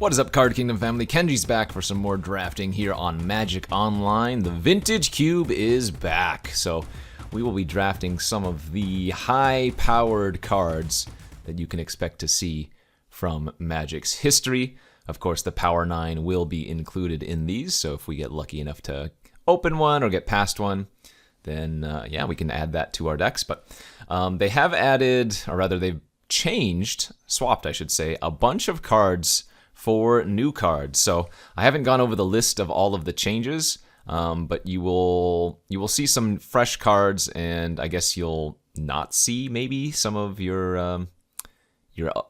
What is up, Card Kingdom family? Kenji's back for some more drafting here on Magic Online. The Vintage Cube is back, so we will be drafting some of the high-powered cards that you can expect to see from Magic's history. Of course, the Power 9 will be included in these, so if we get lucky enough to open one or get past one, then yeah, we can add that to our decks. But they have added, or rather they've swapped I should say, a bunch of cards for new cards. So I haven't gone over the list of all of the changes, but you will see some fresh cards, and I guess you'll not see maybe some of your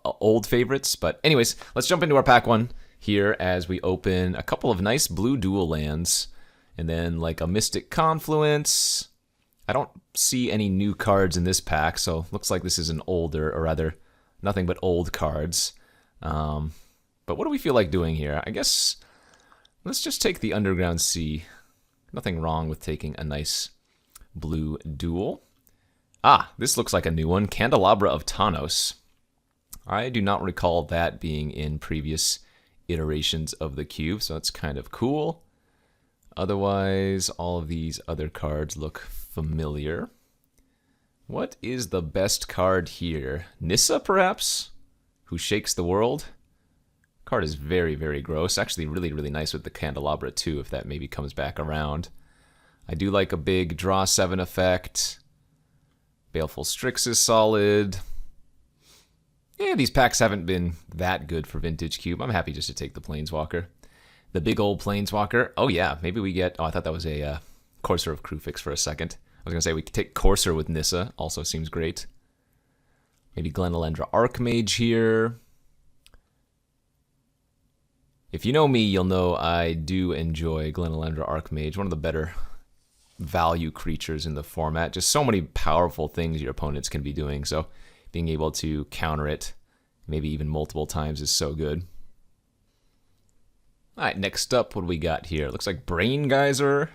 old favorites. But anyways, let's jump into our pack one here as we open a couple of nice blue dual lands, and then like a Mystic Confluence. I don't see any new cards in this pack, so looks like this is an older, or rather, nothing but old cards. But what do we feel like doing here? I guess let's just take the Underground Sea. Nothing wrong with taking a nice blue dual. Ah, this looks like a new one, Candelabra of Thanos. I do not recall that being in previous iterations of the cube, so that's kind of cool. Otherwise, all of these other cards look familiar. What is the best card here? Nissa, perhaps? Who Shakes the World? Card is very, very gross. Actually, really, really nice with the Candelabra, too, if that maybe comes back around. I do like a big draw 7 effect. Baleful Strix is solid. Yeah, these packs haven't been that good for Vintage Cube. I'm happy just to take the Planeswalker. The big old Planeswalker. Oh, yeah, maybe we get... Oh, I thought that was a Courser of Krufix for a second. I was going to say we could take Courser with Nissa. Also seems great. Maybe Glenalendra Archmage here. If you know me, you'll know I do enjoy Glenalendra Archmage. One of the better value creatures in the format. Just so many powerful things your opponents can be doing. So being able to counter it, maybe even multiple times, is so good. Alright, next up, what do we got here? Looks like Brain Geyser.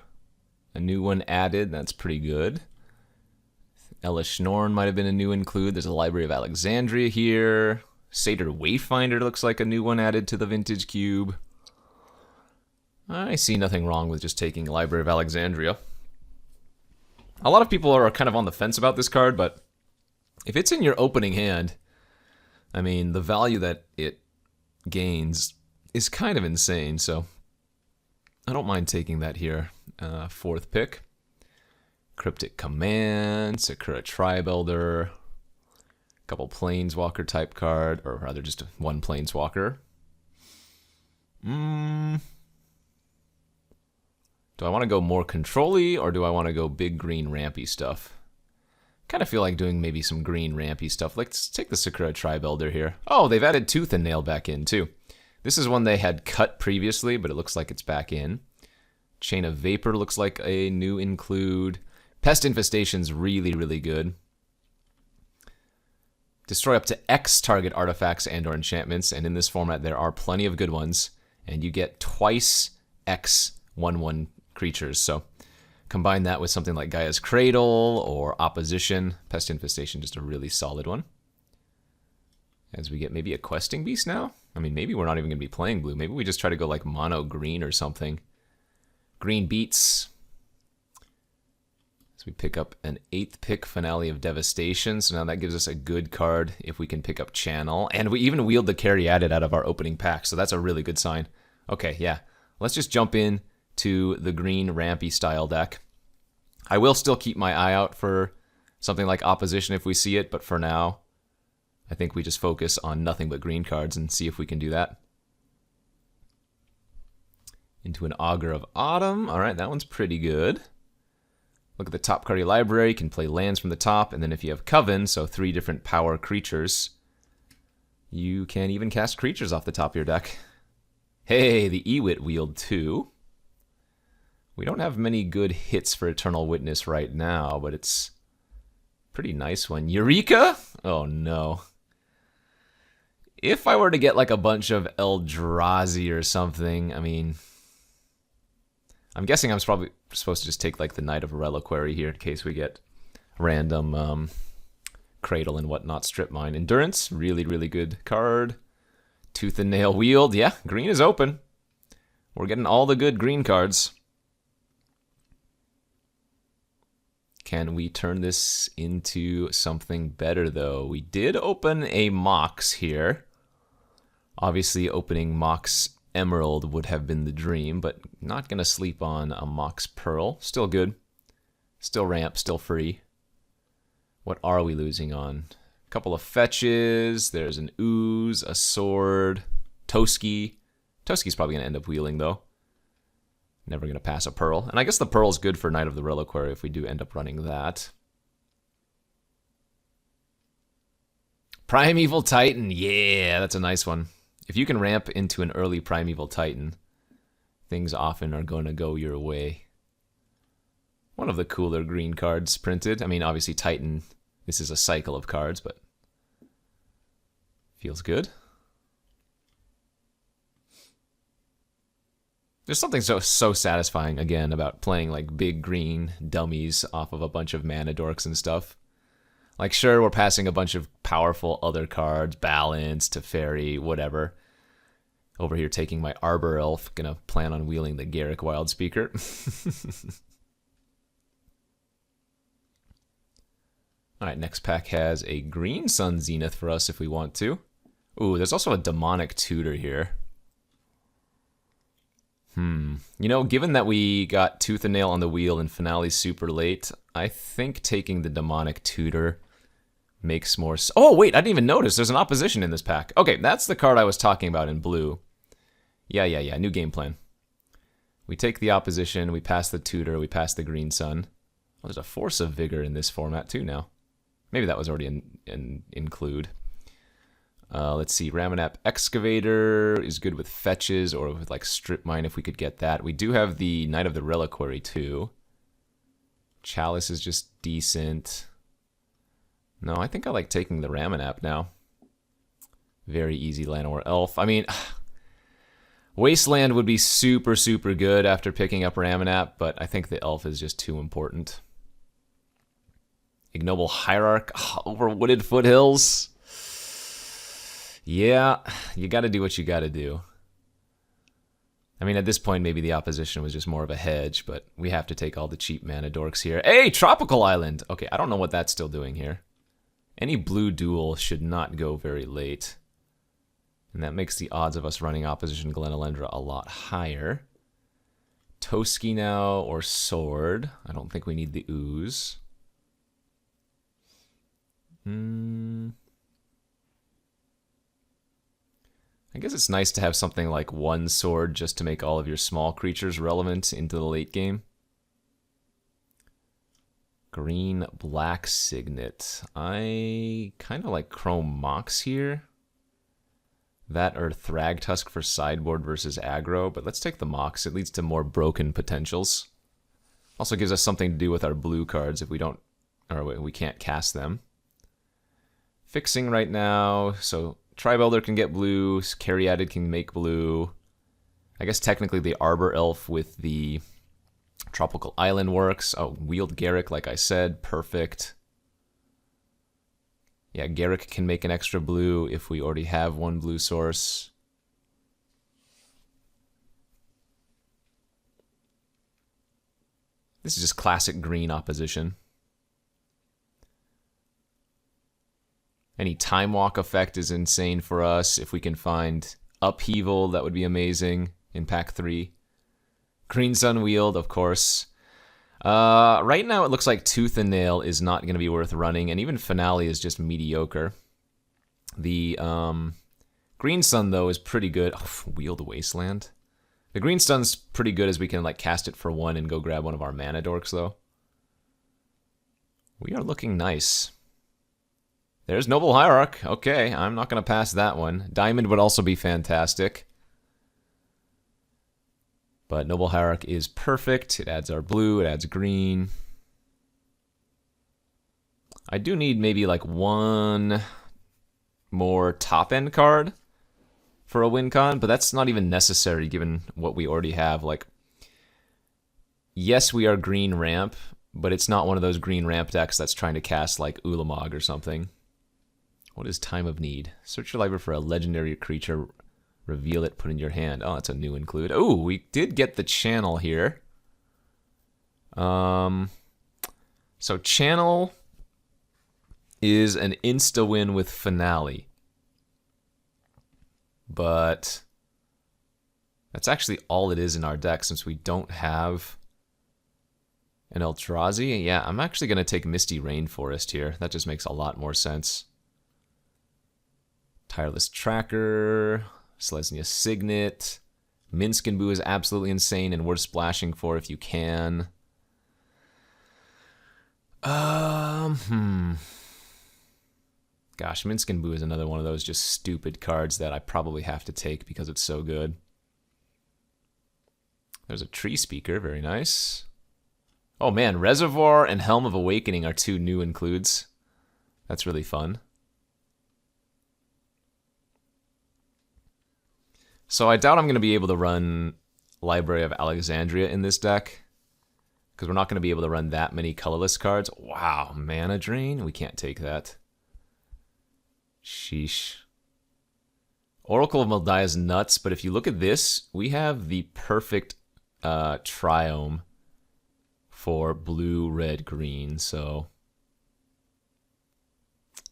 A new one added. That's pretty good. Ella Schnorn might have been a new include. There's a Library of Alexandria here. Satyr Wayfinder looks like a new one added to the Vintage Cube. I see nothing wrong with just taking Library of Alexandria. A lot of people are kind of on the fence about this card, but if it's in your opening hand, I mean, the value that it gains is kind of insane, so I don't mind taking that here. Fourth pick. Cryptic Command, Sakura Tribe Elder, couple Planeswalker type card, or rather just one Planeswalker. Do I want to go more control-y, or do I want to go big green rampy stuff? Kind of feel like doing maybe some green rampy stuff. Let's take the Sakura Tribe Elder here. Oh, they've added Tooth and Nail back in too. This is one they had cut previously, but it looks like it's back in. Chain of Vapor looks like a new include. Pest Infestation's really, really good. Destroy up to X target artifacts and or enchantments, and in this format there are plenty of good ones, and you get twice X 1/1 creatures, so combine that with something like Gaia's Cradle or Opposition. Pest Infestation, just a really solid one. As we get maybe a Questing Beast now? I mean, maybe we're not even going to be playing blue. Maybe we just try to go like mono green or something. Green Beats. So we pick up an 8th pick, Finale of Devastation. So now that gives us a good card if we can pick up Channel. And we even wheeled the Carry added out of our opening pack, so that's a really good sign. Okay, yeah. Let's just jump in to the green rampy style deck. I will still keep my eye out for something like Opposition if we see it, but for now, I think we just focus on nothing but green cards and see if we can do that. Into an Augur of Autumn. All right, that one's pretty good. Look at the top card of your library. You can play lands from the top, and then if you have Coven, so 3 different power creatures, you can even cast creatures off the top of your deck. Hey, the Ewit wheeled 2. We don't have many good hits for Eternal Witness right now, but it's a pretty nice one. Eureka? Oh no. If I were to get like a bunch of Eldrazi or something, I mean, I'm guessing I'm probably supposed to just take like the Knight of Reliquary here in case we get random Cradle and whatnot. Strip Mine. Endurance, really, really good card. Tooth and Nail Wield. Yeah, green is open. We're getting all the good green cards. Can we turn this into something better, though? We did open a Mox here. Obviously, opening Mox Emerald would have been the dream, but not going to sleep on a Mox Pearl. Still good. Still ramp, still free. What are we losing on? A couple of fetches. There's an Ooze, a Sword, Toski. Toski's probably going to end up wheeling, though. Never going to pass a Pearl. And I guess the Pearl's good for Knight of the Reliquary if we do end up running that. Primeval Titan. Yeah, that's a nice one. If you can ramp into an early Primeval Titan, things often are going to go your way. One of the cooler green cards printed. I mean, obviously Titan, this is a cycle of cards, but feels good. There's something so satisfying, again, about playing like big green dummies off of a bunch of mana dorks and stuff. Like, sure, we're passing a bunch of powerful other cards, Balance, Teferi, whatever. Over here taking my Arbor Elf, gonna plan on wheeling the Garruk Wildspeaker. Alright, next pack has a Green Sun Zenith for us if we want to. Ooh, there's also a Demonic Tutor here. You know, given that we got Tooth and Nail on the wheel and Finale super late, I think taking the Demonic Tutor makes more sense. Oh, wait, I didn't even notice. There's an opposition in this pack. Okay, that's the card I was talking about in blue. Yeah. New game plan. We take the opposition, we pass the Tutor, we pass the Green Sun. Oh, there's a Force of Vigor in this format too now. Maybe that was already in include. Let's see, Ramanap Excavator is good with fetches or with like Strip Mine if we could get that. We do have the Knight of the Reliquary too. Chalice is just decent. No, I think I like taking the Ramanap now. Very easy Llanowar Elf. I mean, Wasteland would be super good after picking up Ramanap, but I think the Elf is just too important. Ignoble Hierarch over Wooded Foothills. Yeah, you gotta do what you gotta do. I mean, at this point, maybe the opposition was just more of a hedge, but we have to take all the cheap mana dorks here. Hey, Tropical Island! Okay, I don't know what that's still doing here. Any blue duel should not go very late. And that makes the odds of us running opposition Glenelendra a lot higher. Toski now, or Sword. I don't think we need the Ooze. I guess it's nice to have something like one sword just to make all of your small creatures relevant into the late game. Green Black Signet. I kind of like Chrome Mox here. That or Thragtusk for sideboard versus aggro, but let's take the Mox. It leads to more broken potentials. Also gives us something to do with our blue cards if we don't, or we can't cast them. Fixing right now, so Tribe Elder can get blue, Caryatid can make blue. I guess technically the Arbor Elf with the Tropical Island works. Oh, Wield Garruk, like I said, perfect. Yeah, Garruk can make an extra blue if we already have one blue source. This is just classic green opposition. Any Time Walk effect is insane for us. If we can find Upheaval, that would be amazing in pack 3. Green Sun Wield, of course. Right now it looks like Tooth and Nail is not going to be worth running, and even Finale is just mediocre. The Green Sun, though, is pretty good. Oh, Wield Wasteland. The Green Sun's pretty good as we can like cast it for 1 and go grab one of our mana dorks, though. We are looking nice. There's Noble Hierarch. Okay, I'm not going to pass that one. Diamond would also be fantastic. But Noble Hierarch is perfect. It adds our blue, it adds green. I do need maybe like one more top-end card for a win con, but that's not even necessary given what we already have. Like, yes, we are green ramp, but it's not one of those green ramp decks that's trying to cast like Ulamog or something. What is Time of Need? Search your library for a legendary creature. Reveal it, put in your hand. Oh, that's a new include. Oh, we did get the channel here. So channel is an insta-win with finale. But that's actually all it is in our deck since we don't have an Eldrazi. Yeah, I'm actually going to take Misty Rainforest here. That just makes a lot more sense. Tireless Tracker, Selesnya Signet. Minsc and Boo is absolutely insane and worth splashing for if you can. Gosh, Minsc and Boo is another one of those just stupid cards that I probably have to take because it's so good. There's a Tree Speaker, very nice. Oh man, Reservoir and Helm of Awakening are two new includes. That's really fun. So I doubt I'm going to be able to run Library of Alexandria in this deck, because we're not going to be able to run that many colorless cards. Wow, Mana Drain? We can't take that. Sheesh. Oracle of Moldiah is nuts, but if you look at this, we have the perfect triome for blue, red, green, so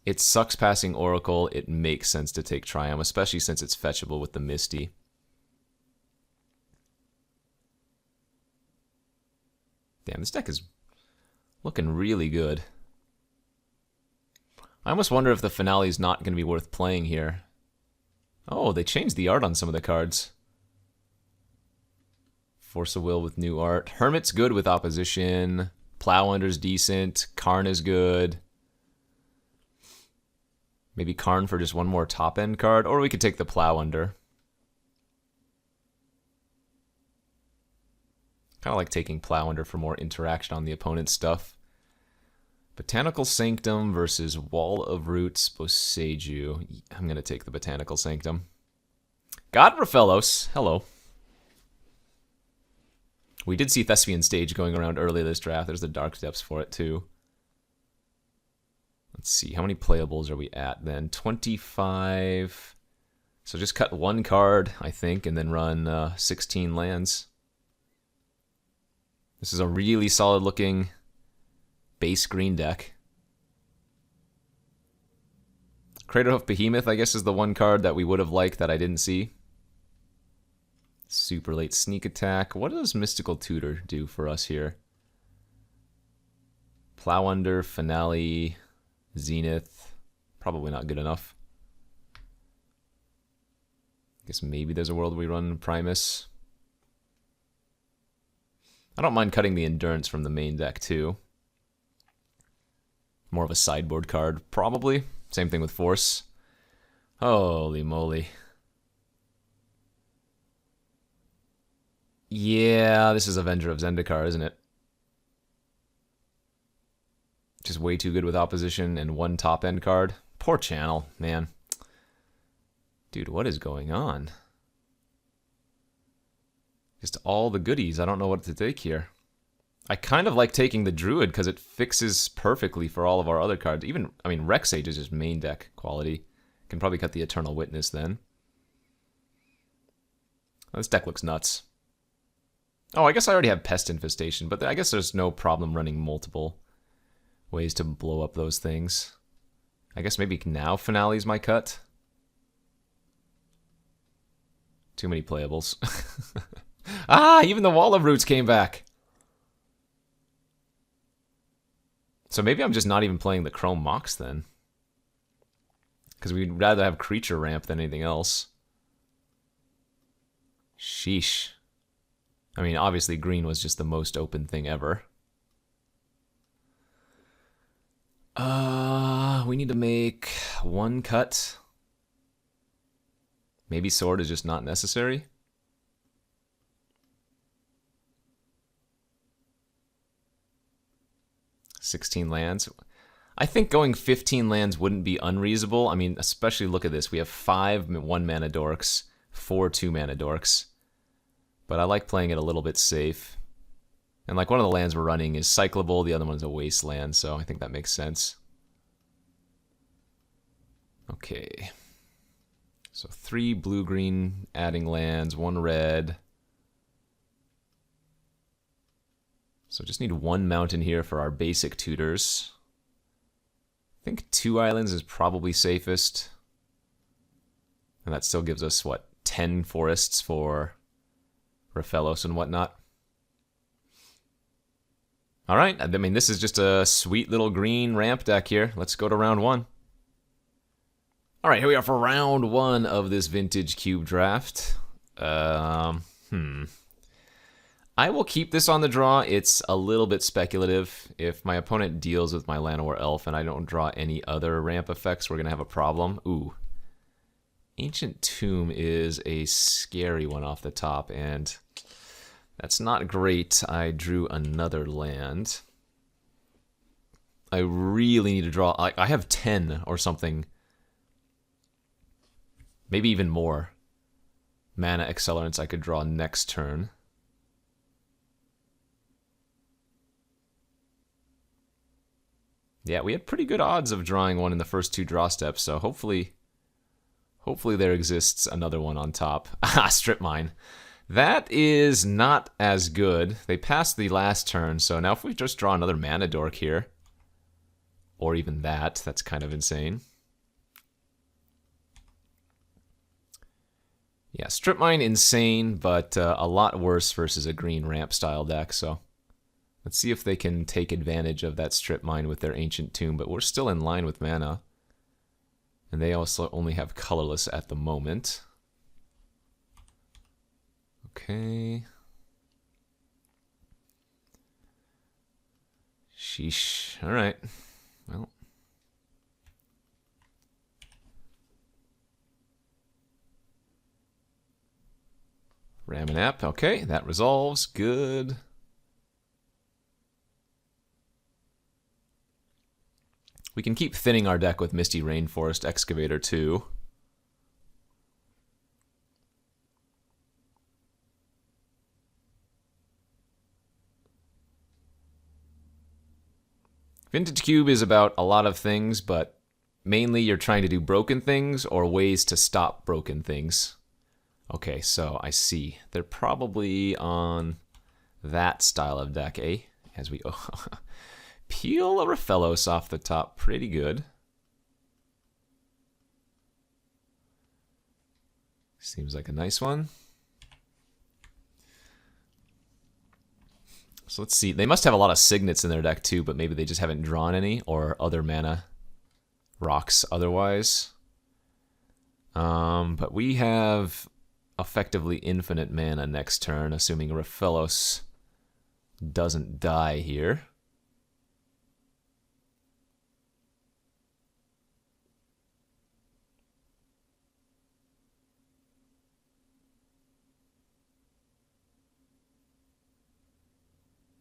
it sucks passing Oracle. It makes sense to take Triumph, especially since it's fetchable with the Misty. Damn, this deck is looking really good. I almost wonder if the finale is not going to be worth playing here. Oh, they changed the art on some of the cards. Force of Will with new art. Hermit's good with opposition. Plow Under's decent. Karn is good. Maybe Karn for just one more top-end card, or we could take the Plow Under. Kind of like taking Plow Under for more interaction on the opponent's stuff. Botanical Sanctum versus Wall of Roots Boseiju. I'm going to take the Botanical Sanctum. God Raphaelos, hello. We did see Thespian Stage going around early this draft. There's the Dark Depths for it, too. Let's see, how many playables are we at then? 25. So just cut one card, I think, and then run 16 lands. This is a really solid-looking base green deck. Craterhoof Behemoth, I guess, is the one card that we would have liked that I didn't see. Super late sneak attack. What does Mystical Tutor do for us here? Plow Under, Finale, Zenith. Probably not good enough. I guess maybe there's a world we run Primus. I don't mind cutting the Endurance from the main deck too. More of a sideboard card, probably. Same thing with Force. Holy moly. Yeah, this is Avenger of Zendikar, isn't it? Just way too good with opposition and one top-end card. Poor channel, man. Dude, what is going on? Just all the goodies. I don't know what to take here. I kind of like taking the Druid because it fixes perfectly for all of our other cards. Even, I mean, Rexage is just main deck quality. Can probably cut the Eternal Witness then. Oh, this deck looks nuts. Oh, I guess I already have Pest Infestation, but I guess there's no problem running multiple ways to blow up those things. I guess maybe now Finale's my cut. Too many playables. Ah, even the Wall of Roots came back. So maybe I'm just not even playing the Chrome Mox then. Because we'd rather have Creature Ramp than anything else. Sheesh. I mean, obviously green was just the most open thing ever. We need to make one cut. Maybe Sword is just not necessary. $16 lands. I think going 15 lands wouldn't be unreasonable. I mean, especially look at this. We have 5 1-mana dorks, 4 2-mana dorks. But I like playing it a little bit safe. And like one of the lands we're running is cyclable, the other one is a wasteland, so I think that makes sense. Okay. So 3 blue-green adding lands, 1 red. So just need 1 mountain here for our basic tutors. I think 2 islands is probably safest. And that still gives us, what, 10 forests for Raphaelos and whatnot. All right, I mean, this is just a sweet little green ramp deck here. Let's go to round 1. All right, here we are for round 1 of this Vintage Cube draft. I will keep this on the draw. It's a little bit speculative. If my opponent deals with my Llanowar Elf and I don't draw any other ramp effects, we're going to have a problem. Ooh. Ancient Tomb is a scary one off the top, and that's not great. I drew another land. I really need to draw... I have 10 or something. Maybe even more mana accelerants I could draw next turn. Yeah, we had pretty good odds of drawing one in the first 2 draw steps, so hopefully there exists another one on top. Ah, Strip Mine. That is not as good. They passed the last turn, so now if we just draw another mana dork here, or even that, that's kind of insane. Yeah, Strip Mine, insane, but a lot worse versus a green ramp style deck, so let's see if they can take advantage of that Strip Mine with their Ancient Tomb, but we're still in line with mana. And they also only have colorless at the moment. Okay. Sheesh. All right. Well. Ramanap. Okay, that resolves. Good. We can keep thinning our deck with Misty Rainforest Excavator too. Vintage Cube is about a lot of things, but mainly you're trying to do broken things or ways to stop broken things. Okay, so I see. They're probably on that style of deck, eh? As we... Oh, Peel a Raphaelos off the top. Pretty good. Seems like a nice one. So let's see. They must have a lot of signets in their deck too, but maybe they just haven't drawn any or other mana rocks otherwise. But we have effectively infinite mana next turn, assuming Raphaelos doesn't die here.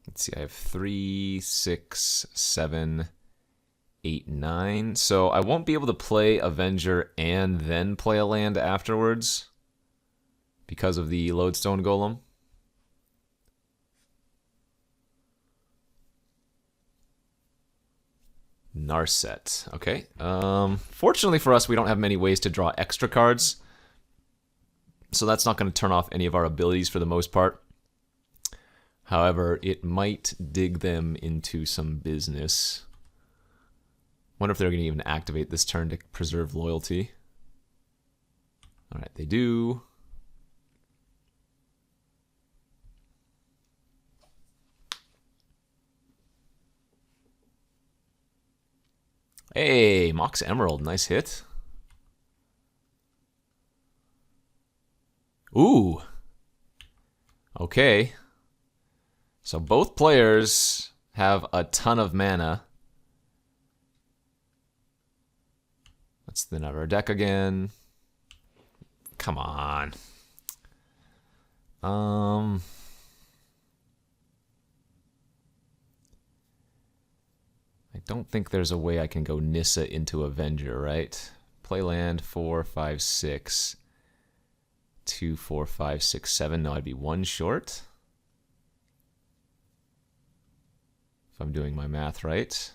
Let's see, I have 3, 6, 7, 8, 9. So I won't be able to play Avenger and then play a land afterwards because of the Lodestone Golem. Narset. Okay. Fortunately for us, we don't have many ways to draw extra cards, so that's not going to turn off any of our abilities for the most part. However, it might dig them into some business. Wonder if they're going to even activate this turn to preserve loyalty. All right, they do. Hey, Mox Emerald, nice hit. Ooh. Okay. So both players have a ton of mana. Let's thin out our deck again. Come on. I don't think there's a way I can go Nissa into Avenger, right? Play land 4, 5, 6. 2, 4, 5, 6, 7. No, I'd be 1 short. If I'm doing my math right.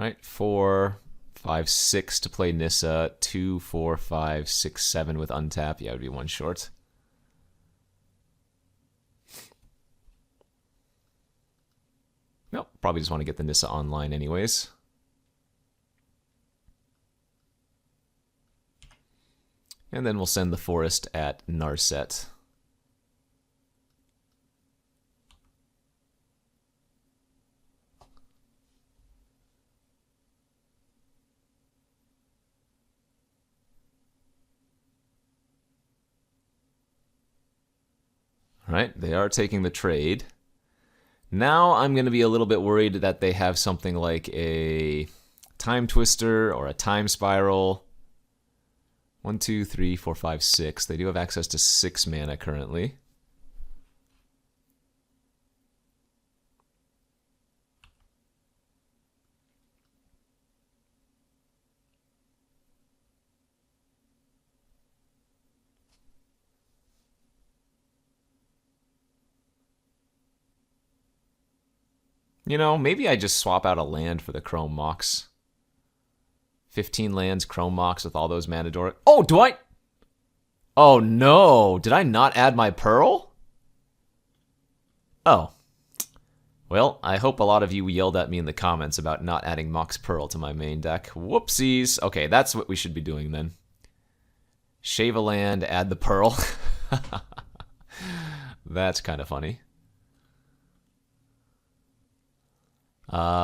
Right, 4, 5, 6 to play Nissa. 2, 4, 5, 6, 7 with untap. Yeah, it would be one short. Nope, probably just want to get the Nissa online anyways. And then we'll send the Forest at Narset. All right, they are taking the trade. Now I'm going to be a little bit worried that they have something like a Time Twister or a Time Spiral. 1, 2, 3, 4, 5, 6. They do have access to 6 mana currently. You know, maybe I just swap out a land for the Chrome Mox. 15 lands, Chrome Mox with all those Matador. Oh, do I? Oh, no. Did I not add my Pearl? Oh. Well, I hope a lot of you yelled at me in the comments about not adding Mox Pearl to my main deck. Whoopsies. Okay, that's what we should be doing then. Shave a land, add the Pearl. That's kind of funny.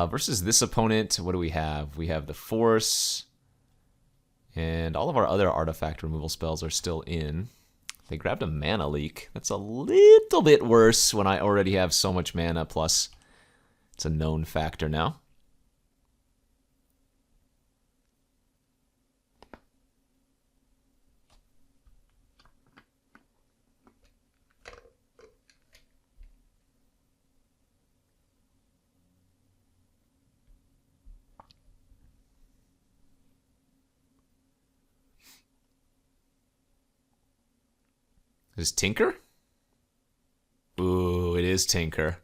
Versus this opponent, what do we have? We have the Force, and all of our other artifact removal spells are still in. They grabbed a mana leak. That's a little bit worse when I already have so much mana, plus it's a known factor now. Is Tinker? Ooh, it is Tinker.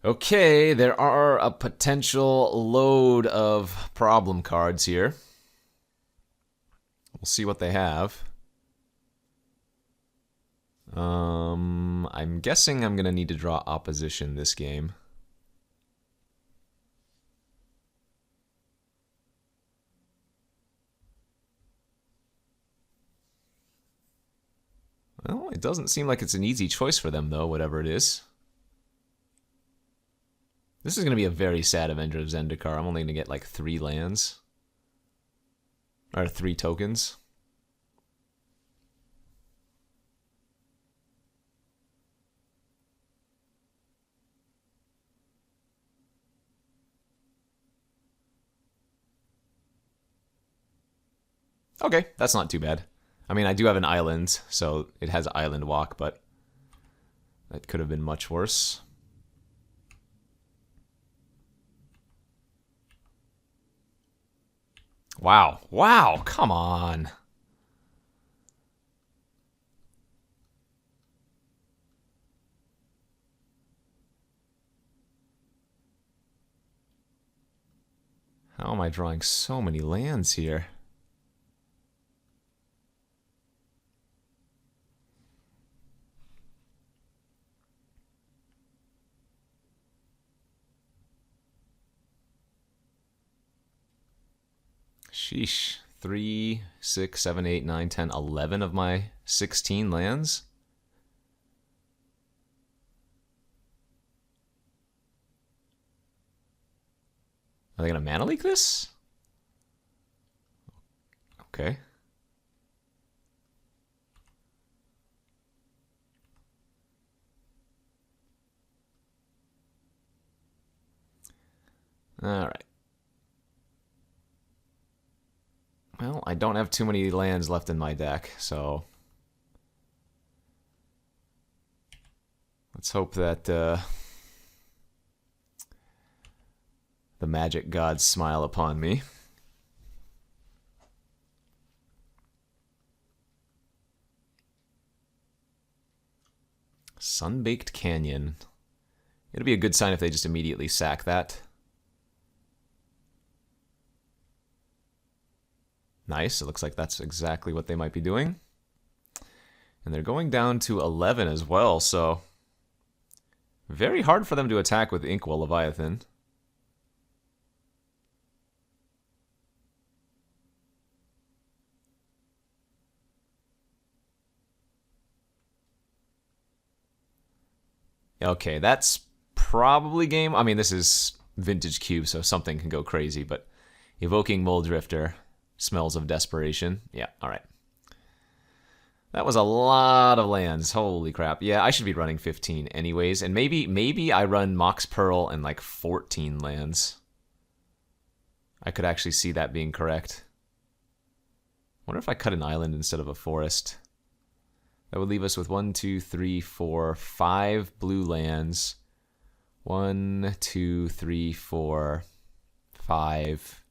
Okay, there are a potential load of problem cards here. We'll see what they have. I'm guessing I'm going to need to draw opposition this game. Well, it doesn't seem like it's an easy choice for them, though, whatever it is. This is going to be a very sad Avenger of Zendikar. I'm only going to get like 3 lands. Or 3 tokens. Okay, that's not too bad. I mean, I do have an island, so it has island walk, but that could have been much worse. Wow. Wow, come on. How am I drawing so many lands here? Sheesh. 3, 6, 7, 8, 9, 10, 11 of my 16 lands? Are they going to mana leak this? Okay. All right. Well, I don't have too many lands left in my deck, so let's hope that the magic gods smile upon me. Sunbaked Canyon. It'll be a good sign if they just immediately sack that. Nice. It looks like that's exactly what they might be doing. And they're going down to 11 as well, so very hard for them to attack with Inkwell Leviathan. Okay, that's probably game. I mean, this is Vintage Cube, so something can go crazy, but evoking Muldrifter, smells of desperation. Yeah, all right. That was a lot of lands. Holy crap. Yeah, I should be running 15 anyways, and maybe I run Mox Pearl and like 14 lands. I could actually see that being correct. Wonder if I cut an island instead of a forest. That would leave us with 1, 2, 3, 4, 5 blue lands. 1, 2, 3, 4, 5,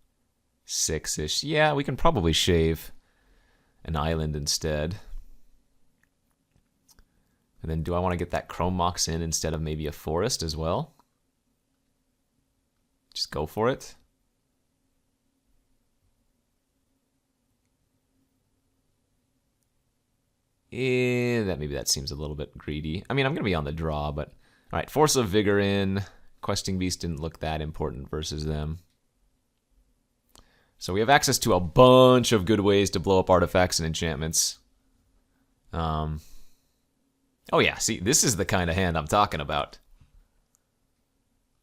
6-ish. Yeah, we can probably shave an island instead. And then do I want to get that Chrome Mox in instead of maybe a forest as well? Just go for it. Maybe that seems a little bit greedy. I mean, I'm going to be on the draw, but... Alright, Force of Vigor in. Questing Beast didn't look that important versus them. So we have access to a bunch of good ways to blow up artifacts and enchantments. Oh yeah, see, this is the kind of hand I'm talking about.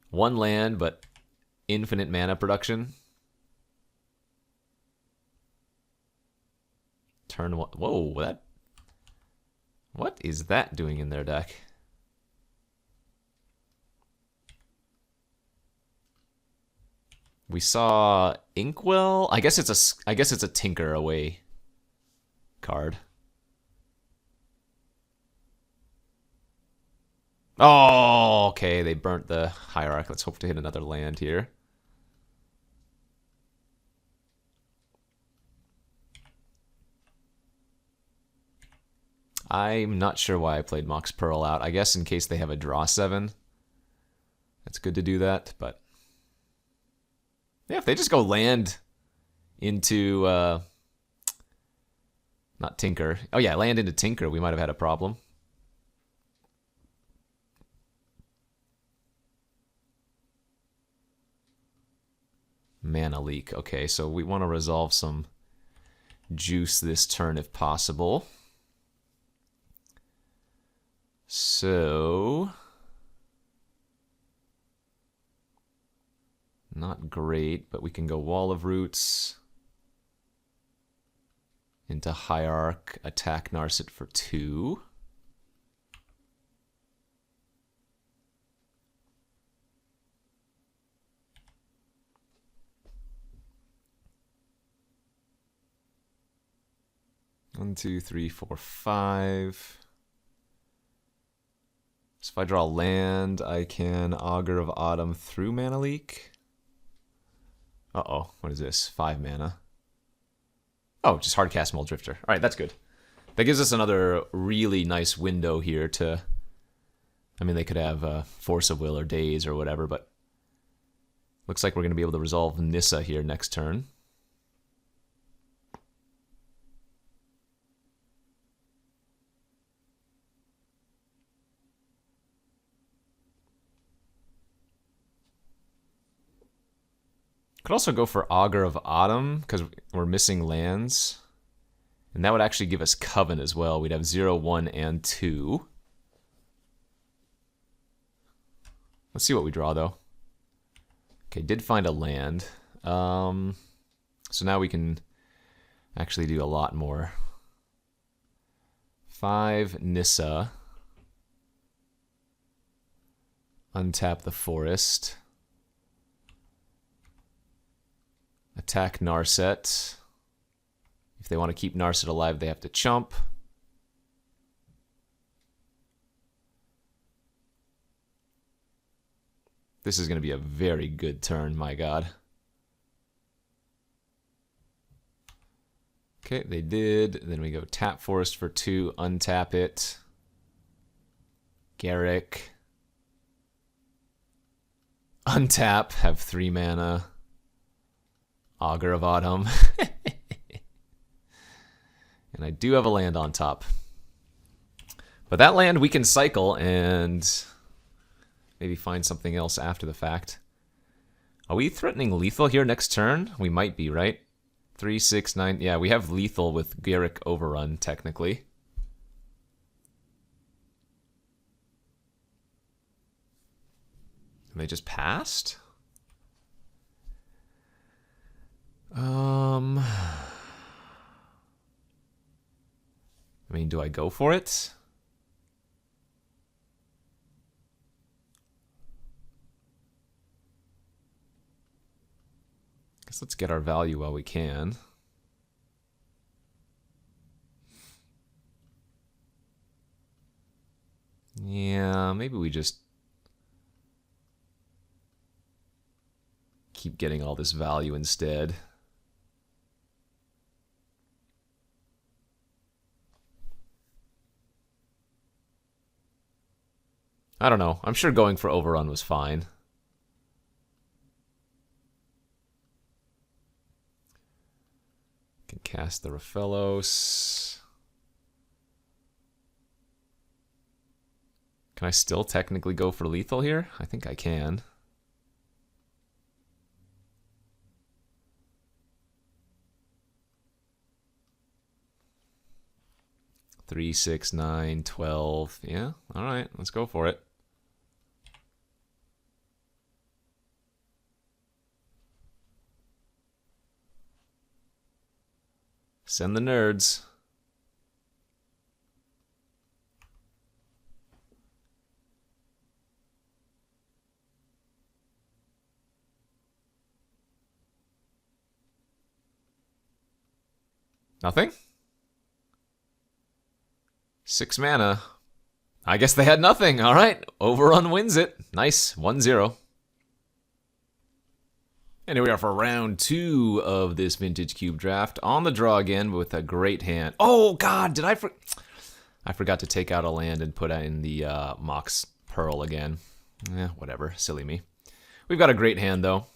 One land, but infinite mana production. Turn one. Whoa, that... What is that doing in their deck? We saw Inkwell. I guess it's a Tinker away card. Oh, okay. They burnt the Hierarch. Let's hope to hit another land here. I'm not sure why I played Mox Pearl out. I guess in case they have a draw 7. It's good to do that, but... Yeah, if they just go land into... not Tinker. Oh yeah, land into Tinker, we might have had a problem. Mana leak. Okay, so we want to resolve some juice this turn if possible. So... Not great, but we can go Wall of Roots into Hierarch, attack Narset for 2. One, 2, 3, 4, 5. So if I draw land, I can Augur of Autumn through Mana Leak. Uh-oh, what is this? 5 mana. Oh, just hard cast Muldrifter. All right, that's good. That gives us another really nice window here to... I mean, they could have Force of Will or Daze or whatever, but... Looks like we're going to be able to resolve Nissa here next turn. Could also go for Augur of Autumn, because we're missing lands. And that would actually give us Coven as well. We'd have 0, 1, and 2. Let's see what we draw, though. Okay, did find a land. So now we can actually do a lot more. 5 Nissa. Untap the forest. Attack Narset. If they want to keep Narset alive, they have to chump. This is going to be a very good turn, my god. Okay, they did. Then we go tap Forest for 2, untap it. Garrick. Untap, have 3 mana. Augur of Autumn. And I do have a land on top. But that land we can cycle and maybe find something else after the fact. Are we threatening lethal here next turn? We might be, right? 3, 6, 9. Yeah, we have lethal with Garrick Overrun, technically. And they just passed? I mean, do I go for it? Guess let's get our value while we can. Yeah, maybe we just keep getting all this value instead. I don't know. I'm sure going for Overrun was fine. Can cast the Raphaelos. Can I still technically go for lethal here? I think I can. Three, 6, 9, 12. Yeah, all right, let's go for it. Send the nerds. Nothing? 6 mana. I guess they had nothing. All right. Overrun wins it. Nice. 1-0. And here we are for round 2 of this Vintage Cube draft. On the draw again with a great hand. Oh, God. Did I forgot to take out a land and put in the Mox Pearl again. Whatever. Silly me. We've got a great hand, though.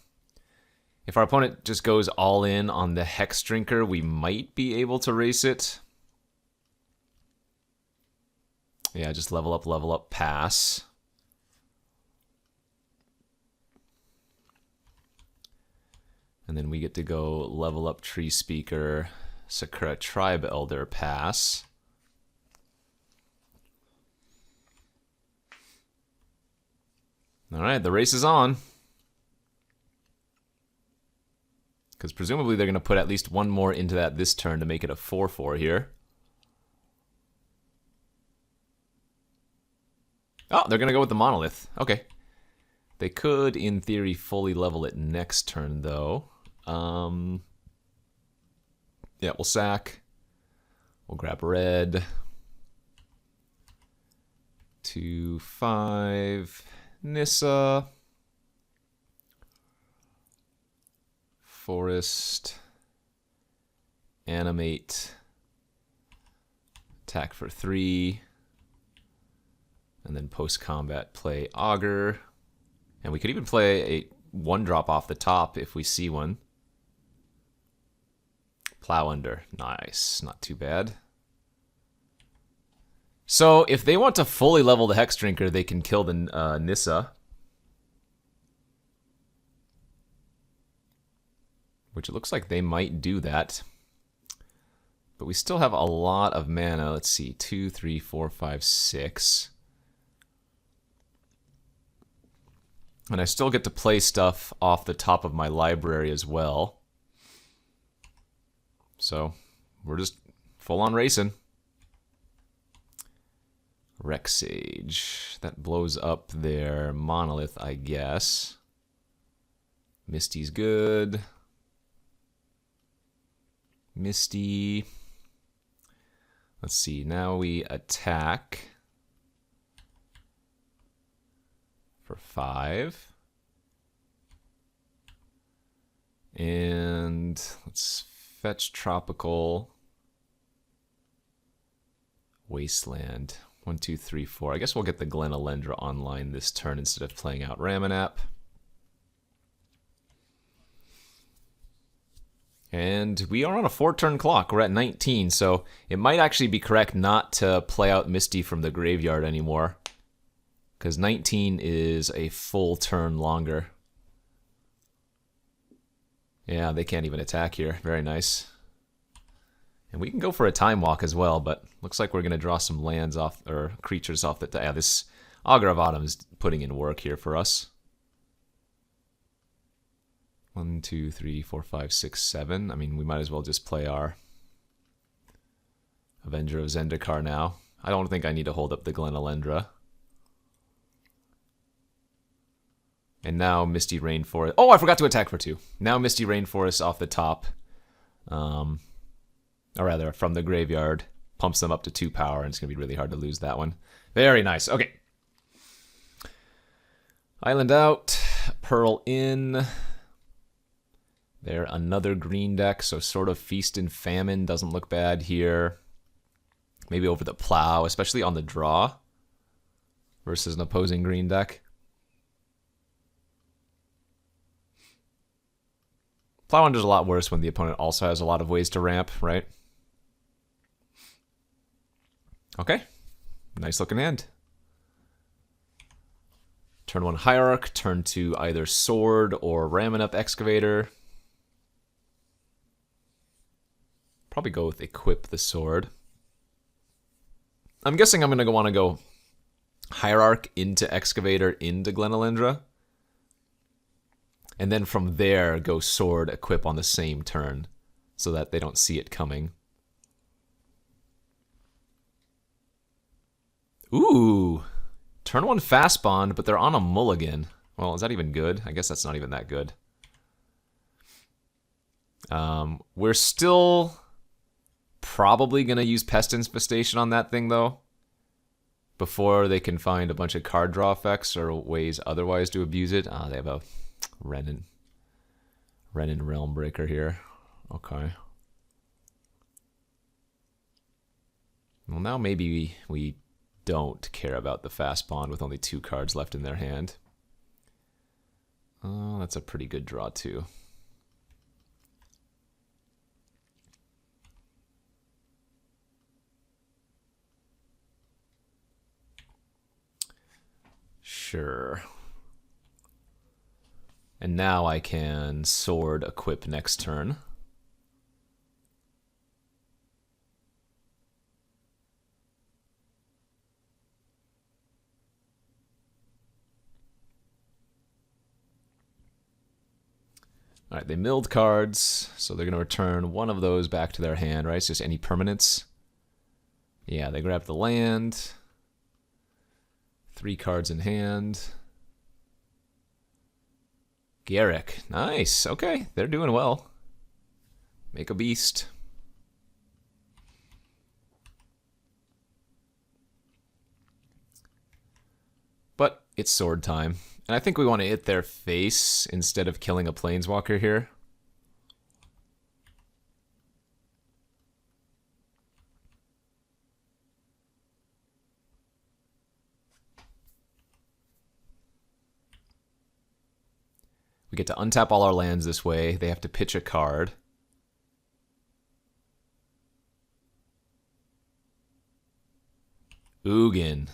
If our opponent just goes all in on the Hex Drinker, we might be able to race it. Yeah, just level up, pass. And then we get to go level up Tree Speaker, Sakura Tribe Elder, pass. All right, the race is on. Because presumably they're going to put at least one more into that this turn to make it a 4-4 here. Oh, they're going to go with the Monolith. Okay. They could, in theory, fully level it next turn, though. Yeah, we'll sack. We'll grab red. 2, 5. Nissa. Forest. Animate. Attack for 3. And then post-combat play Augur. And we could even play a 1-drop off the top if we see one. Plow Under. Nice. Not too bad. So if they want to fully level the Hex Drinker, they can kill the Nissa. Which it looks like they might do that. But we still have a lot of mana. Let's see. 2, 3, 4, 5, 6. And I still get to play stuff off the top of my library as well. So, we're just full on racing. Rex Sage. That blows up their Monolith, I guess. Misty's good. Misty. Let's see, now we attack for 5. And let's fetch Tropical Wasteland. 1, 2, 3, 4. I guess we'll get the Glen Elendra online this turn instead of playing out Ramanap. And we are on a 4-turn clock. We're at 19, so it might actually be correct not to play out Misty from the graveyard anymore, because 19 is a full turn longer. Yeah, they can't even attack here. Very nice. And we can go for a time walk as well, but looks like we're going to draw some lands off, or creatures off the... Yeah, this Augur of Autumn is putting in work here for us. 1, 2, 3, 4, 5, 6, 7. I mean, we might as well just play our Avenger of Zendikar now. I don't think I need to hold up the Glenalendra. And now Misty Rainforest. Oh, I forgot to attack for 2. Now Misty Rainforest off the top. Or rather, from the graveyard. Pumps them up to 2 power, and it's going to be really hard to lose that one. Very nice. Okay. Island out. Pearl in. There, another green deck, so sort of Feast and Famine doesn't look bad here. Maybe over the Plow, especially on the draw versus an opposing green deck. Plow Under's a lot worse when the opponent also has a lot of ways to ramp, right? Okay, nice looking hand. Turn 1 Hierarch, turn 2 either Sword or ramming up Excavator. Probably go with Equip the Sword. I'm guessing I'm going to want to go Hierarch into Excavator into Glenalendra. And then from there, go Sword, Equip on the same turn, so that they don't see it coming. Ooh! Turn 1 Fast Bond, but they're on a mulligan. Well, is that even good? I guess that's not even that good. We're still probably going to use Pest Infestation on that thing, though, before they can find a bunch of card draw effects or ways otherwise to abuse it. Ah, they have a Renin Realm Breaker here. Okay. Well, now maybe we don't care about the Fast Bond with only 2 cards left in their hand. Oh, that's a pretty good draw, too. Sure. And now I can Sword Equip next turn. Alright, they milled cards, so they're going to return one of those back to their hand, right? It's just any permanents. Yeah, they grab the land. 3 cards in hand. Garrick, nice. Okay, they're doing well. Make a beast. But it's sword time. And I think we want to hit their face instead of killing a planeswalker here. We get to untap all our lands this way. They have to pitch a card. Ugin.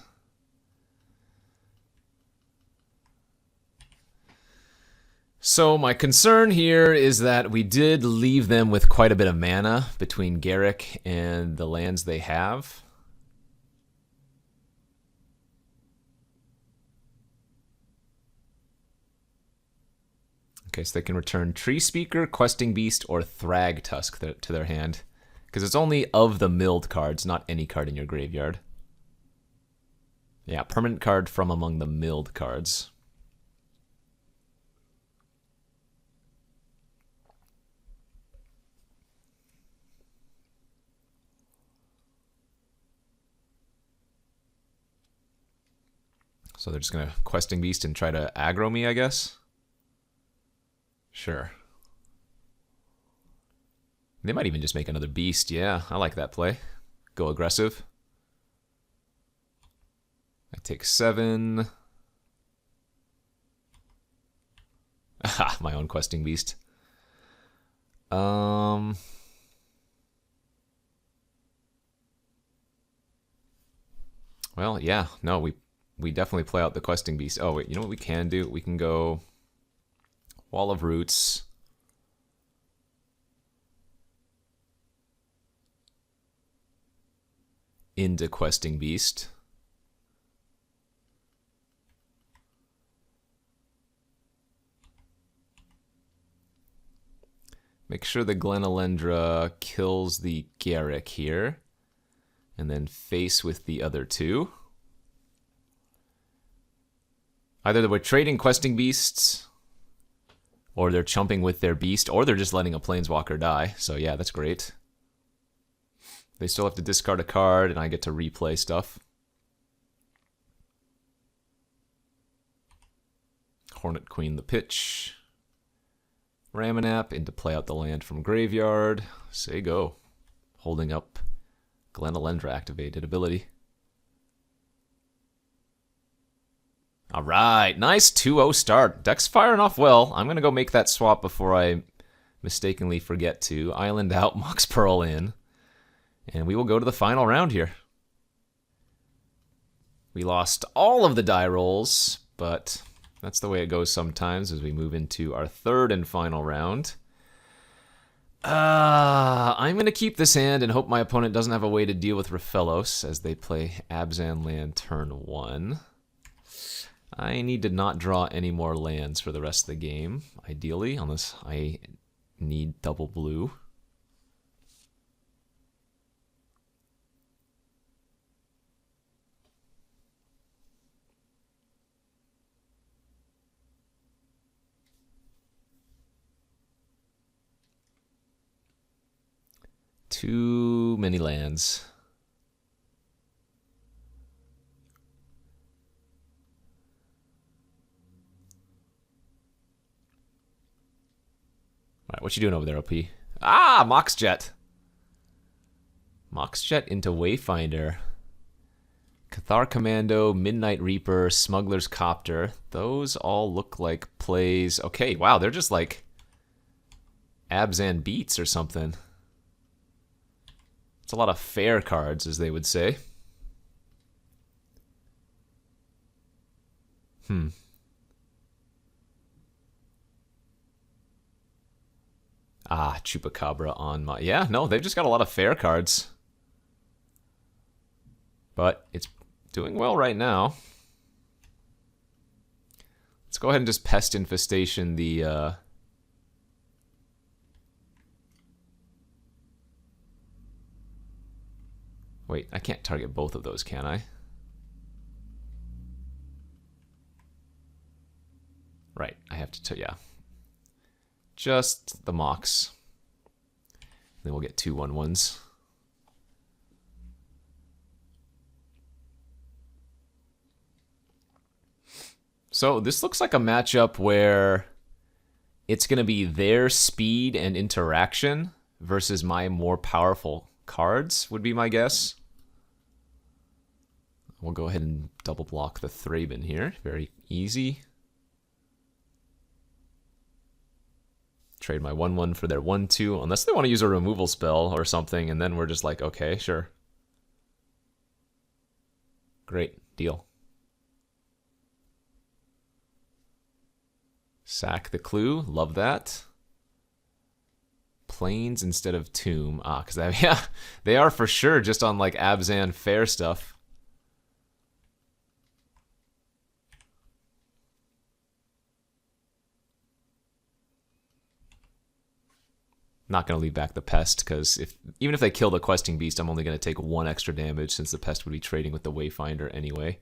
So my concern here is that we did leave them with quite a bit of mana between Garrick and the lands they have. Okay, so they can return Tree Speaker, Questing Beast, or Thrag Tusk to their hand. Because it's only of the milled cards, not any card in your graveyard. Yeah, permanent card from among the milled cards. So they're just going to Questing Beast and try to aggro me, I guess? Sure. They might even just make another beast. Yeah, I like that play. Go aggressive. I take 7. Aha, my own Questing Beast. Well, yeah, no, we definitely play out the questing beast. Oh wait, you know what we can do? We can go Wall of Roots. Into questing beast. Make sure the Glenalendra kills the Garrick here. And then face with the other two. Either we're trading questing beasts, or they're chumping with their beast, or they're just letting a planeswalker die. So yeah, that's great. They still have to discard a card, and I get to replay stuff. Hornet Queen the pitch. Ramanap into play out the land from graveyard. Say go. Holding up Glenalendra activated ability. Alright, nice 2-0 start. Deck's firing off well. I'm going to go make that swap before I mistakenly forget to. Island out, Mox Pearl in. And we will go to the final round here. We lost all of the die rolls, but that's the way it goes sometimes as we move into our third and final round. I'm going to keep this hand and hope my opponent doesn't have a way to deal with Raphelos as they play Abzan land turn 1. I need to not draw any more lands for the rest of the game, ideally, unless I need double blue. Too many lands. Alright, what you doing over there, OP? Ah, Moxjet! Moxjet into Wayfinder. Cathar Commando, Midnight Reaper, Smuggler's Copter. Those all look like plays. Okay, wow, they're just like Abzan beats or something. It's a lot of fair cards, as they would say. Ah, Chupacabra on my... Yeah, no, they've just got a lot of fair cards. But it's doing well right now. Let's go ahead and just Pest Infestation the... Wait, I can't target both of those, can I? Right, I have to... Yeah. Just the Mox. Then we'll get 2/1/1s. So this looks like a matchup where it's going to be their speed and interaction versus my more powerful cards, would be my guess. We'll go ahead and double block the Thraben here. Very easy. Trade my 1/1 for their 1/2, unless they want to use a removal spell or something, and then we're just like, okay, sure. Great, deal. Sack the Clue, love that. Plains instead of Tomb. Ah, because yeah, they are for sure just on like Abzan fair stuff. Not going to leave back the Pest, because even if they kill the Questing Beast, I'm only going to take 1 extra damage, since the Pest would be trading with the Wayfinder anyway.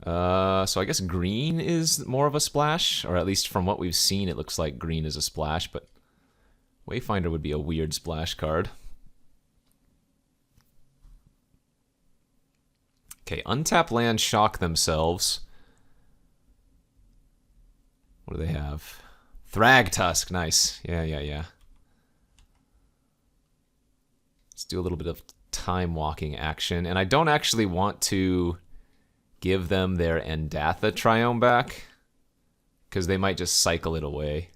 So I guess green is more of a splash, or at least from what we've seen, it looks like green is a splash, but Wayfinder would be a weird splash card. Okay, untap land, shock themselves. What do they have? Thragtusk, nice. Yeah. Let's do a little bit of time walking action, and I don't actually want to give them their Endatha Triome back, because they might just cycle it away.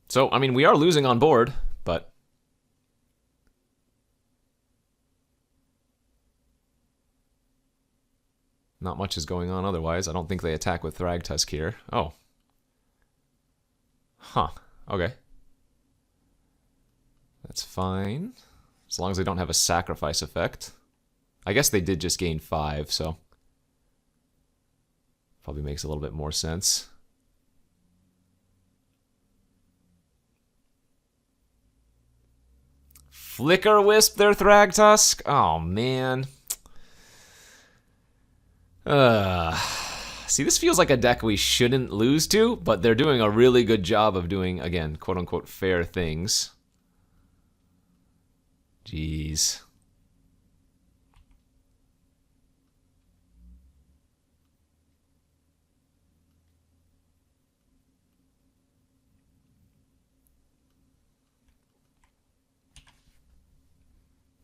So, I mean, we are losing on board, but not much is going on otherwise. I don't think they attack with Thragtusk here. Oh. Huh. Okay. That's fine. As long as they don't have a sacrifice effect. I guess they did just gain 5, so probably makes a little bit more sense. Flicker Wisp their Thragtusk? Oh, man. See, this feels like a deck we shouldn't lose to, but they're doing a really good job of doing, again, quote-unquote fair things. Jeez.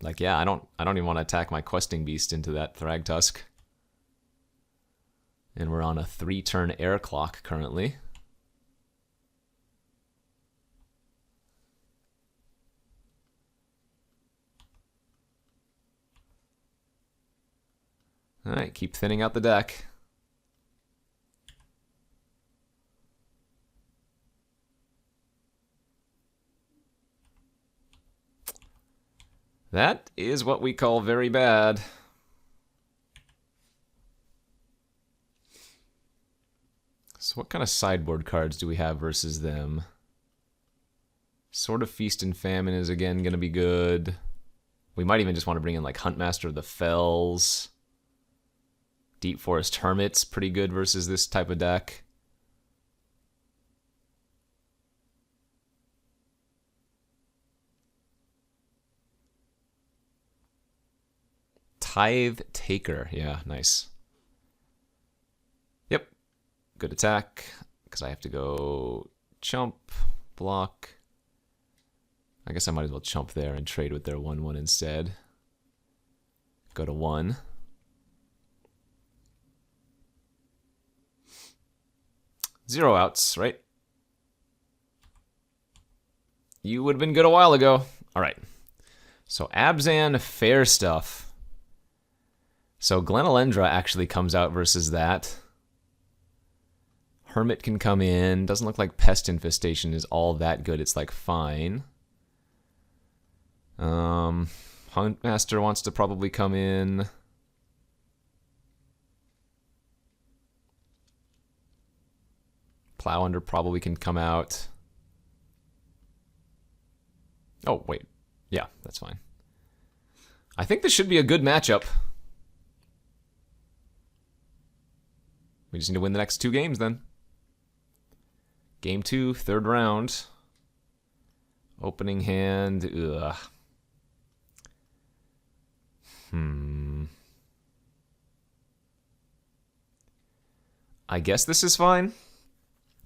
Like, yeah, I don't even want to attack my Questing Beast into that Thragtusk. And we're on a 3-turn air clock currently. Alright, keep thinning out the deck. That is what we call very bad. So what kind of sideboard cards do we have versus them? Sword of Feast and Famine is again going to be good. We might even just want to bring in like Huntmaster of the Fells. Deep Forest Hermit's pretty good versus this type of deck. Tithe Taker. Yeah, nice. Yep. Good attack. Because I have to go chump, block. I guess I might as well chump there and trade with their 1/1 instead. Go to 1. Zero outs, right? You would have been good a while ago. All right. So Abzan, fair stuff. So Glenalendra actually comes out versus that. Hermit can come in. Doesn't look like Pest Infestation is all that good. It's like fine. Huntmaster wants to probably come in. Plowunder probably can come out. Oh, wait. Yeah, that's fine. I think this should be a good matchup. We just need to win the next 2 games then. Game 2, 3rd round. Opening hand. Ugh. I guess this is fine.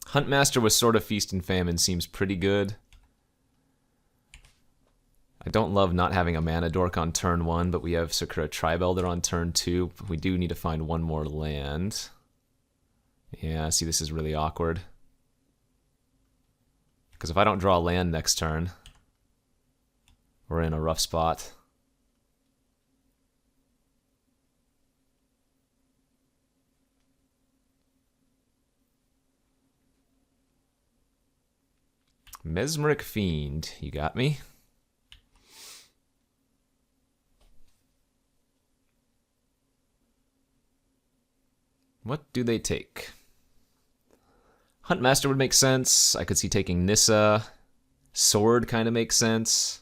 Huntmaster with Sword of Feast and Famine seems pretty good. I don't love not having a mana dork on turn 1, but we have Sakura Tribe Elder on turn 2. We do need to find one more land. Yeah, see, this is really awkward. Because if I don't draw a land next turn, we're in a rough spot. Mesmeric Fiend, you got me? What do they take? Huntmaster would make sense. I could see taking Nissa. Sword kind of makes sense.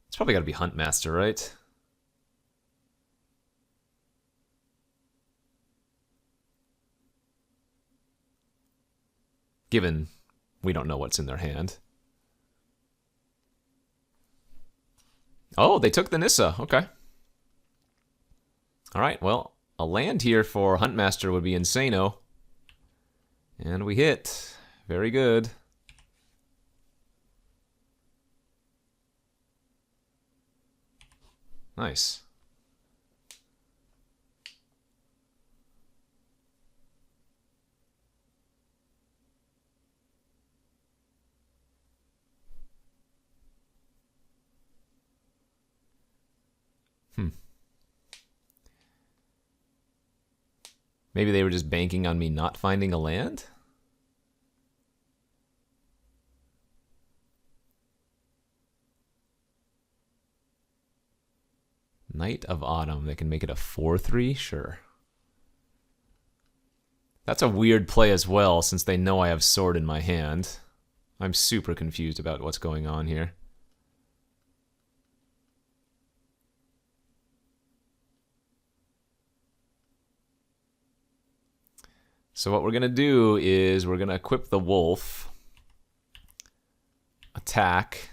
It's probably got to be Huntmaster, right? Given we don't know what's in their hand. Oh, they took the Nissa. Okay. Alright, well, a land here for Huntmaster would be insano. And we hit. Very good. Nice. Maybe they were just banking on me not finding a land? Night of Autumn. They can make it a 4/3? Sure. That's a weird play as well, since they know I have Sword in my hand. I'm super confused about what's going on here. So what we're going to do is we're going to equip the wolf, attack,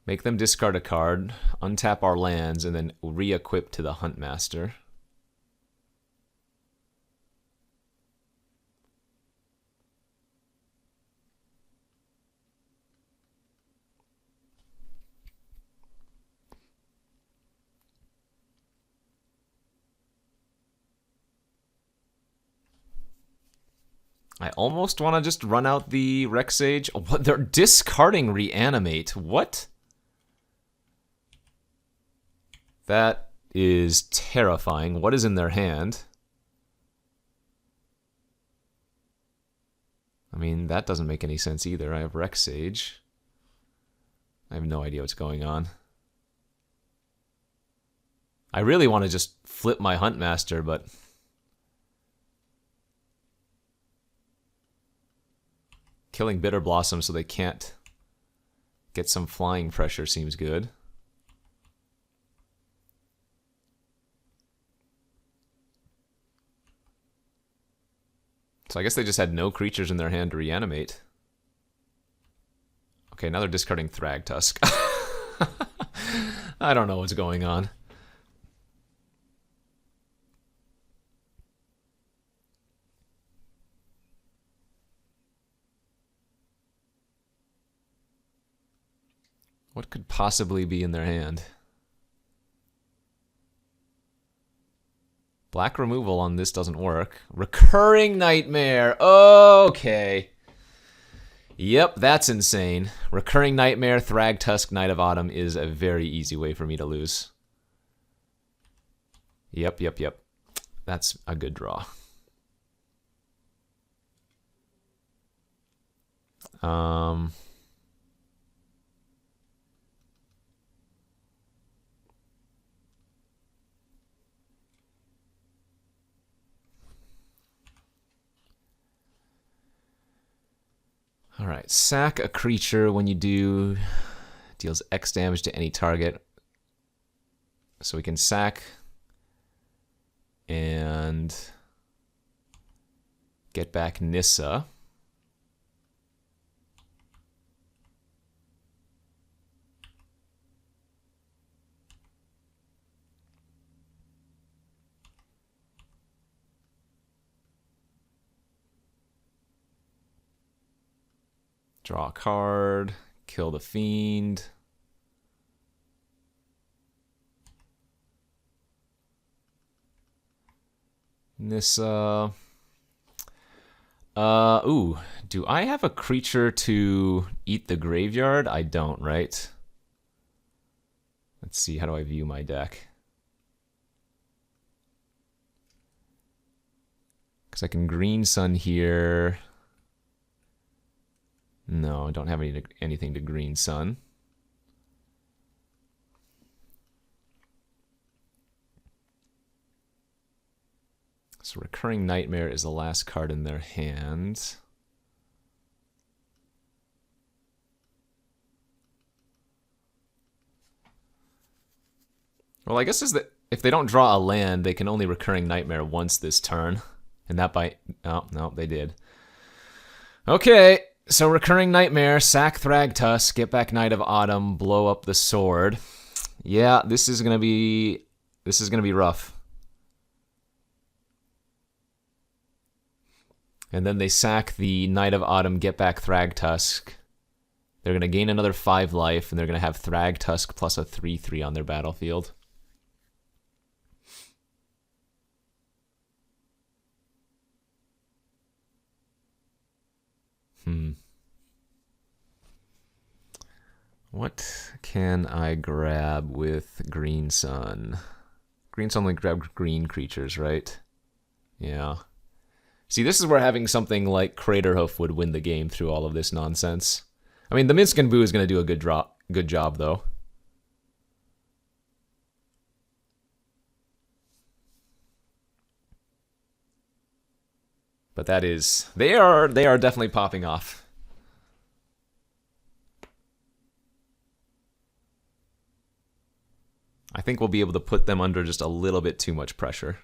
make them discard a card, untap our lands, and then re-equip to the Huntmaster. I almost want to just run out the Rex Sage. Oh, what? They're discarding Reanimate. What? That is terrifying. What is in their hand? I mean, that doesn't make any sense either. I have Rex Sage. I have no idea what's going on. I really want to just flip my Huntmaster, but... killing Bitter Blossom so they can't get some flying pressure seems good. So I guess they just had no creatures in their hand to reanimate. Okay, now they're discarding Thragtusk. I don't know what's going on. What could possibly be in their hand? Black removal on this doesn't work. Recurring Nightmare. Okay. Yep, that's insane. Recurring Nightmare, Thragtusk, Night of Autumn is a very easy way for me to lose. Yep. That's a good draw. Alright, sack a creature when you do. Deals X damage to any target. So we can sack and get back Nissa. Draw a card, kill the fiend. Nissa. Ooh, do I have a creature to eat the graveyard? I don't, right? Let's see, how do I view my deck? Because I can Green Sun here. No, I don't have anything to Green Sun. So Recurring Nightmare is the last card in their hand. Well, I guess is that if they don't draw a land, they can only Recurring Nightmare once this turn. And that by... Oh, no, they did. Okay. So Recurring Nightmare, sack Thragtusk, get back Night of Autumn, blow up the sword. Yeah, this is gonna be rough. And then they sack the Knight of Autumn, get back Thragtusk. They're gonna gain another 5 life, and they're gonna have Thragtusk plus a 3/3 on their battlefield. What can I grab with Green Sun? Green Sun only grab green creatures, right? Yeah. See, this is where having something like Craterhoof would win the game through all of this nonsense. I mean, the Minsc and Boo is going to do a good job, though. But that is... They are definitely popping off. I think we'll be able to put them under just a little bit too much pressure.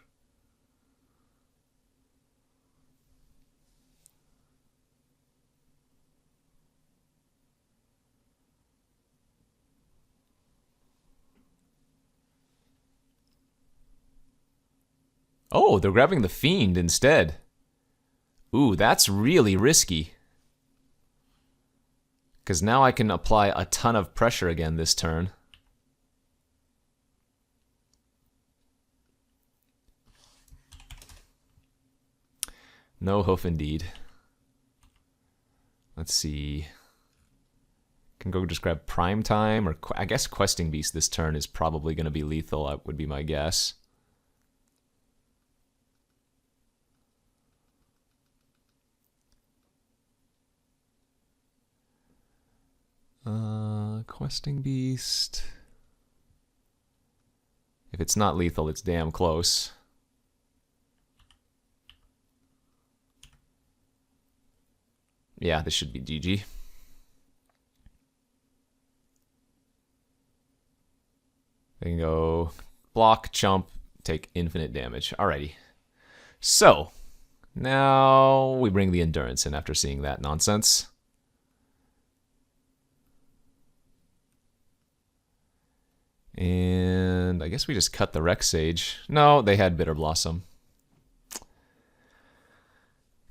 Oh, they're grabbing the Fiend instead. Ooh, that's really risky. Because now I can apply a ton of pressure again this turn. No hoof indeed. Let's see. Can go just grab Prime Time, or I guess Questing Beast this turn is probably going to be lethal, that would be my guess. Questing Beast. If it's not lethal, it's damn close. Yeah, this should be GG. They can go block, chump, take infinite damage. Alrighty. So, now we bring the Endurance in after seeing that nonsense. And I guess we just cut the Rex Sage. No, they had Bitter Blossom.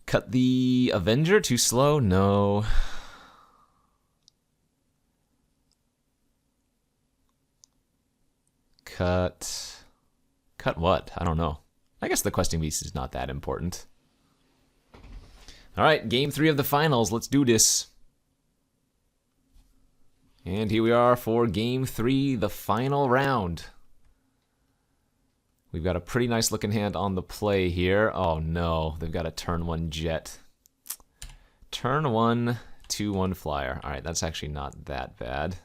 Cut the Avenger, too slow? No. Cut what? I don't know. I guess the Questing Beast is not that important. Alright, game 3 of the finals. Let's do this. And here we are for game 3, the final round. We've got a pretty nice looking hand on the play here. Oh no, they've got a turn 1 Jet. Turn 1, 2/1 flyer. Alright, that's actually not that bad.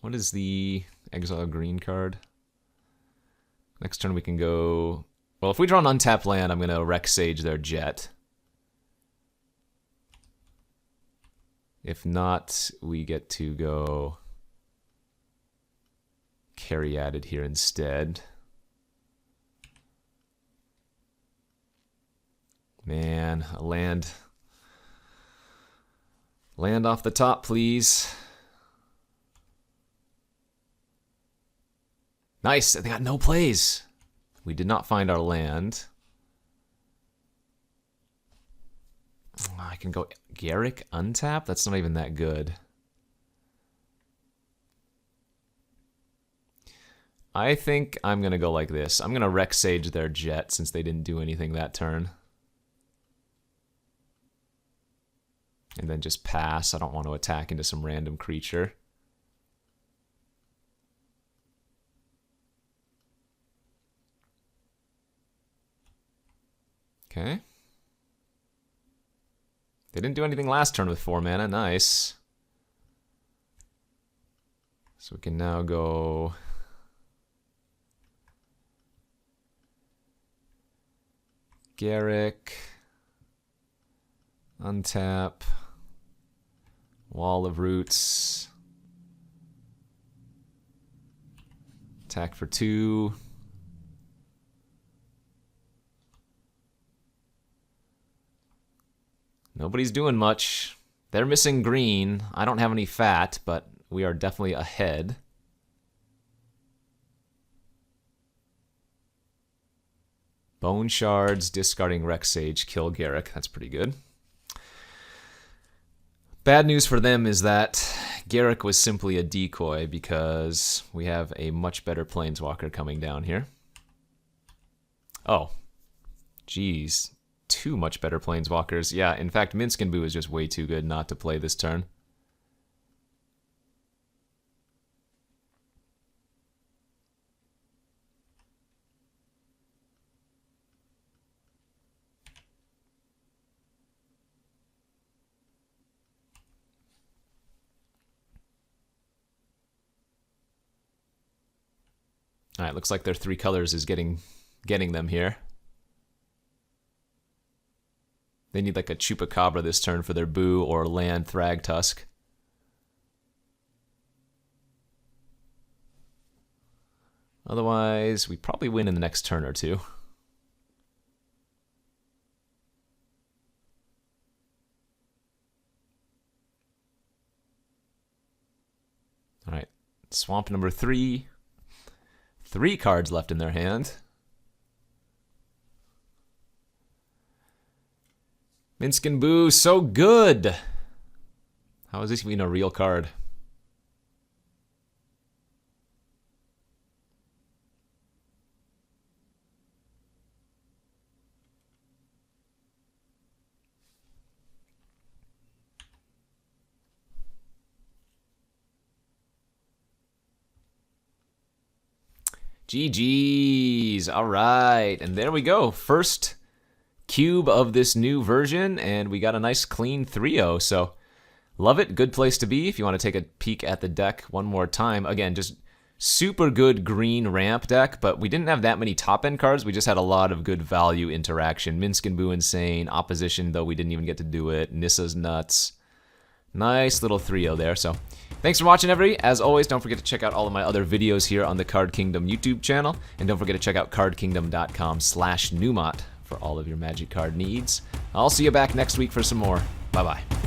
What is the exile green card? Next turn we can go... Well, if we draw an untapped land, I'm going to Rex Sage their Jet. If not, we get to go carry added here instead. Man, a land. Land off the top, please. Nice, they got no plays. We did not find our land. I can go Garrick untap? That's not even that good. I think I'm going to go like this. I'm going to Rex Sage their Jet since they didn't do anything that turn. And then just pass. I don't want to attack into some random creature. Okay. They didn't do anything last turn with 4 mana. Nice. So we can now go... Garrick. Untap. Wall of Roots. Attack for 2. Nobody's doing much. They're missing green. I don't have any fat, but we are definitely ahead. Bone Shards, discarding Rex Sage, kill Garruk. That's pretty good. Bad news for them is that Garruk was simply a decoy because we have a much better Planeswalker coming down here. Oh. Jeez. Two much better Planeswalkers. Yeah, in fact, Minskin is just way too good not to play this turn. Alright, looks like their 3 colors is getting them here. They need like a Chupacabra this turn for their Boo or land Thragtusk. Otherwise, we probably win in the next turn or two. Alright, swamp number 3. 3 cards left in their hand. Minskin Boo, so good! How is this even a real card? GG's. All right, and there we go. First cube of this new version, and we got a nice clean 3-0. So love it. Good place to be if you want to take a peek at the deck one more time. Again, just super good green ramp deck, but we didn't have that many top-end cards. We just had a lot of good value interaction. Minskin Boo insane. Opposition, though we didn't even get to do it. Nissa's nuts. Nice little 3-0 there. So thanks for watching, everybody. As always, don't forget to check out all of my other videos here on the Card Kingdom YouTube channel. And don't forget to check out cardkingdom.com/Numot for all of your Magic card needs. I'll see you back next week for some more. Bye-bye.